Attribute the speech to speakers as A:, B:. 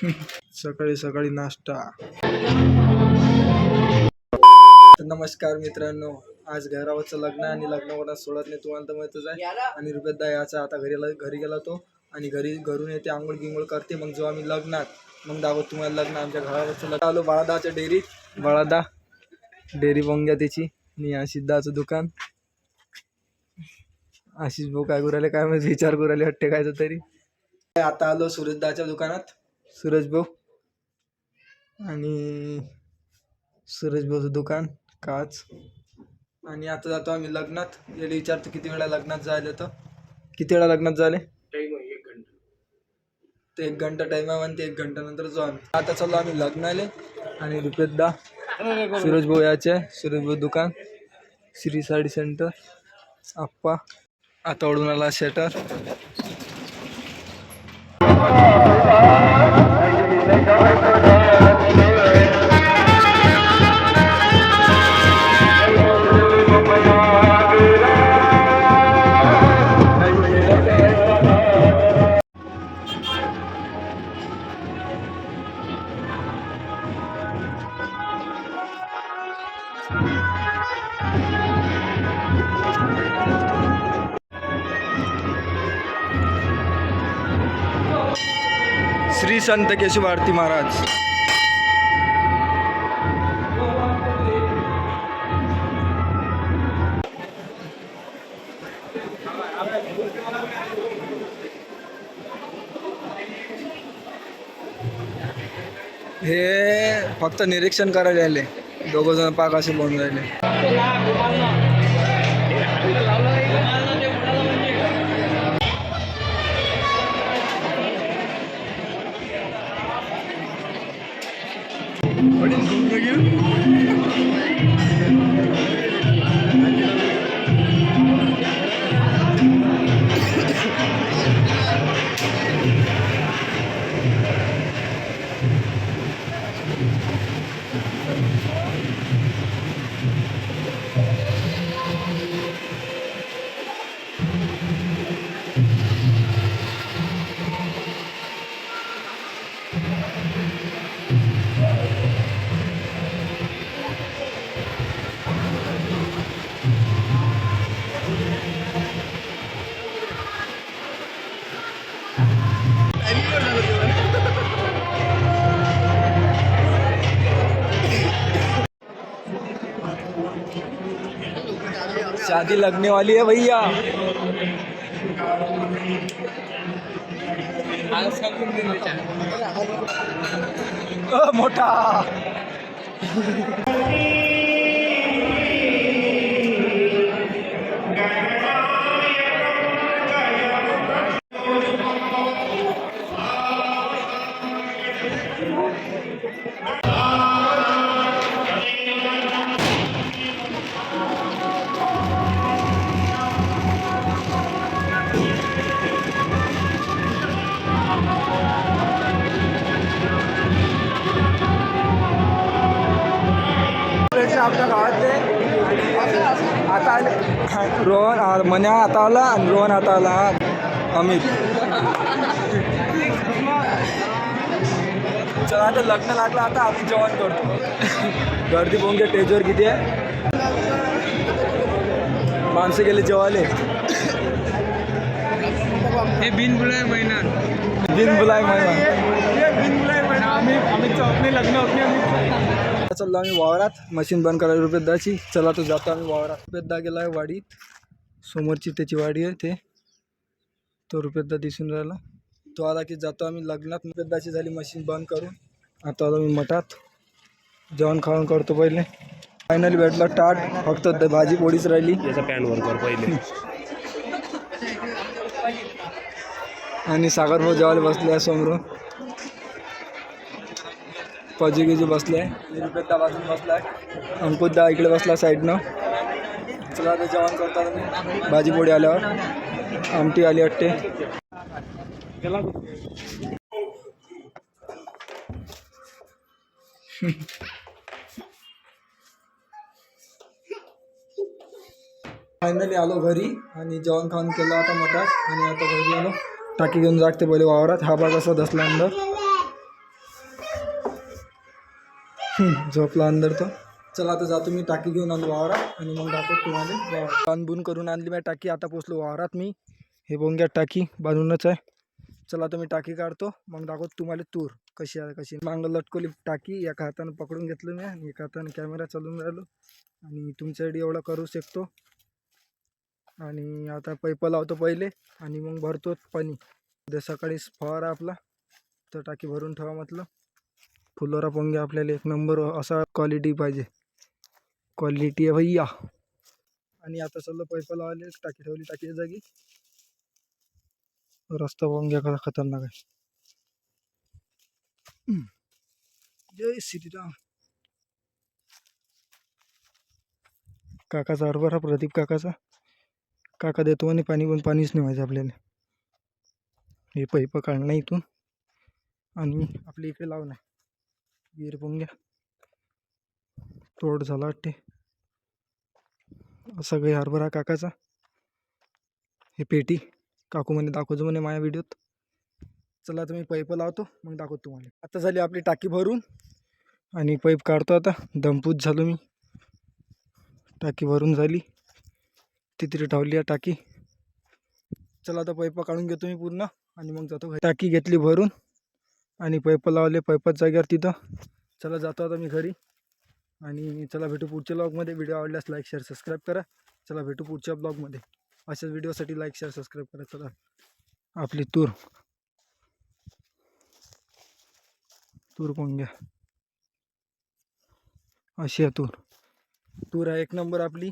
A: सकाळी सकाळी नाश्ता। नमस्कार मित्रांनो, आज घरावरचं लग्न आणि लग्नावर सोडत नाही तुम्हाला तर माहितच आहे। आणि रुपेदा याचा आता घरी गेला तो आणि घरून येते, आंघोळ गिंगोळ करते, मग जो आम्ही लग्नात मग दाखवत तुम्हाला लग्न आमच्या घरावरचं लग्न। आलो बाळादाच्या डेअरीत, बाळादा डेअरी बंग्या त्याची आणि या सिद्धाचं दुकान। आशिष भाऊ काय करू राहिले काय माहिती, विचार करू राहिले हट्टे काय तरी। आता आलो सूरजदाच्या दुकानात, सूरज भाऊ आणि सूरज भाऊचं दुकान काच। आणि आता जातो आम्ही लग्नात। याला विचारतो किती वेळा लग्नात जायला, तर किती वेळा लग्नात जायला टाइम आहे 1 घंटा। तर 1 घंटा टाइम आहे आणि 1 घंटा नंतर जाऊ आम्ही। आता चाललो आम्ही लग्नाले आणि रुपेदा सूरज भाऊ याचे, सूरज भाऊ दुकान श्री साडी सेंटर आप्पा। आता ओढून आला शटर। श्री संत केशव आरती महाराज। हे फक्त निरीक्षण करायला आले, दोघं जण पाक असे बोलून राहिले। शादी लगने वाली है भैया। मोटा आपल्या गावातले आता आले रोहन, मन्या आता आला आणि रोहन आता आला, अमित। चला आता लग्न लागलं, आता आम्ही जेवण करतो। गर्दी बघून घ्या स्टेजवर किती आहे, माणसं गेले जेवायले। हे बिन बुलाय महिना, बिन बुलाय महिना आम्ही अपने लग्न अपने। चलो आम्ही वावरात, मशीन बंद करायला रुपेदाची। चला तो जातो आम्ही वावरात। रुपेदा गेला आहे वाडीत, समोरची त्याची वाडी आहे ते, तो रुपेदा दिसून राहिला। तो आला की जातो आम्ही लग्नात। रुपेदाची झाली मशीन बंद करून, आता आलो मी मठात, जेवण खाऊन करतो पहिले। फायनली भेटला टाट, फक्त भाजी पोळीच राहिली। याचा पॅन वर कर पहिले। आणि सागर भाऊ जेवायला बसले आहे समोर, पजी गिजी बसले आहे, रुपेदा बाजून बसला आहे, अंकुशदा इकडे बसला साईडनं। चला आता जेवण करतात, भाजी पोळी आल्यावर आमटी आली वाटते। फायनली आलो घरी आणि जेवण खाऊन केलं आता मटात, आणि आता घरी आलो, टाकी घेऊन जागते पहिले वावरात। हा बघ असं धसला अंदर, झोपला अंदर तो. चला आता जातो मी टाकी घेऊन आलो वावरात आणि मग दाखवतो तुम्हाला. बांधून करून आणली मी टाकी. आता पोचलो वावरात मी. हे बोंग्यात टाकी बांधूनच आहे. चला आता मी टाकी काढतो मग दाखवतो तुम्हाला तूर कशी आहे कशी. मागं लटकवली टाकी. एका हातानं पकडून घेतलं मी आणि एका हातानं कॅमेरा चालवून राहिलो आणि तुमच्यासाठी एवढं करू शकतो. आणि आता पाईप लावतो पहिले आणि मग भरतो पाणी. उद्या सकाळी फवारा आपला तर टाकी भरून ठेवा म्हटलं. फुलोरा पोंगे आपल्याला एक नंबर असा क्वालिटी पाहिजे. क्वालिटी आहे भैया. आणि आता सगळं पाईप लावले. टाकी ठेवली टाकीच्या जागी. रस्ता पोंग्या कसा खतरनाक आहे. जय श्रीराम. काकाचा हरभरा प्रदीप काकाचा. काका देतो आणि पाणी पण पाणीच नाही व्हायचं आपल्याला. हे पाईप काढणं इथून आणि आपल्या इकडे लावणं. वीर पोंग्या तोड झाला वाटते. असा काही हरभरा काकाचा. हे पेटी काकू म्हणे दाखवतो म्हणे माझ्या व्हिडिओत. चला तुम्ही पाईप लावतो मग दाखवतो तुम्हाला. आता झाली आपली टाकी भरून आणि पाईप काढतो आता. दमपूत झालो मी. टाकी भरून झाली. तिथे ठेवली आहे टाकी. चला आता पाईप काढून घेतो मी पूर्ण आणि मग जातो. टाकी घेतली भरून आणि पाईप लावले पाईपाच्या जागेवर तिथं. चला जातो आता मी घरी आणि चला भेटू पुढच्या ब्लॉगमध्ये. व्हिडिओ आवडल्यास लाईक शेअर सबस्क्राईब करा. चला भेटू पुढच्या ब्लॉगमध्ये. अशाच व्हिडिओसाठी लाईक शेअर सबस्क्राईब करा. चला आपली तूर पोंग्या अशी आहे तूर. तूर आहे एक नंबर आपली.